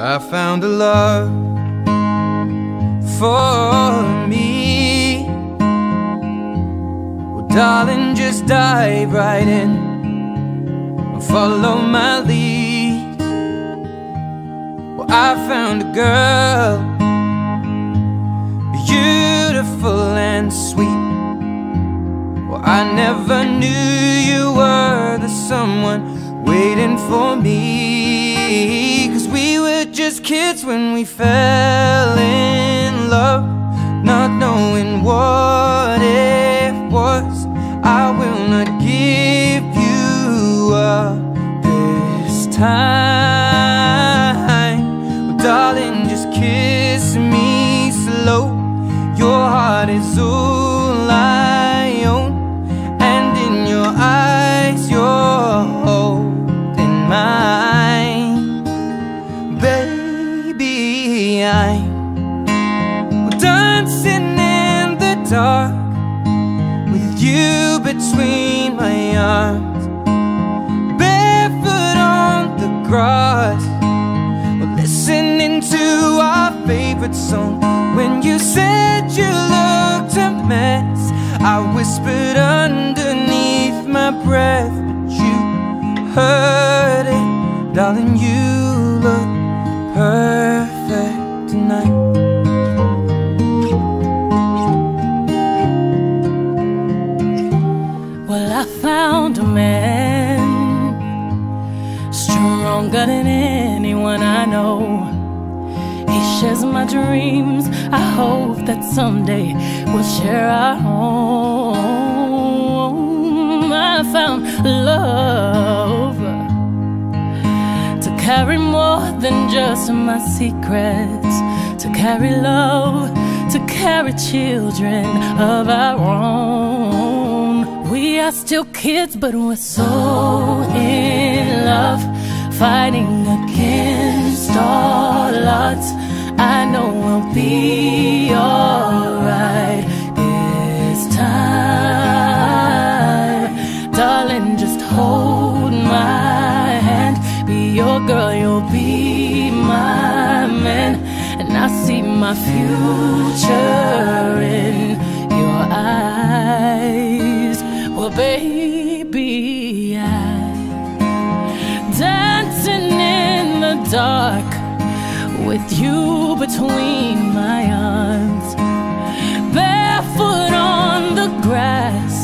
I found a love for me. Well, darling, just dive right in and follow my lead. Well, I found a girl, beautiful and sweet. Well, I never knew you were the someone waiting for me, 'cause we were just kids when we fell in love, not knowing what it was. I will not give you up this time. Well, darling, just kiss me slow. Your heart is all I own, and in your eyes you're holding mine. Baby, I'm dancing in the dark with you between my arms, barefoot on the grass. We're listening to our favorite song. When you said you looked a mess, I whispered underneath my breath, but you heard it. Darling, you look perfect tonight. Well, I found a man stronger than anyone I know. He shares my dreams. I hope that someday we'll share our home. I found love to carry more than just my secrets, to carry love, to carry children of our own. We are still kids, but we're so in love, fighting against all odds. I know we'll be alright this time. Darling, just hold my hand. Be your girl, you'll be my man. And I see my future in your eyes. Well, baby, I'm dancing in the dark with you between my arms, barefoot on the grass,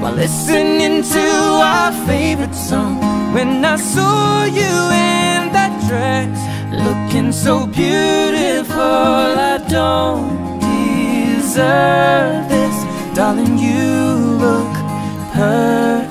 while listening to our favorite song. When I saw you in that dress, looking so beautiful, I don't deserve this. Darling, you look perfect.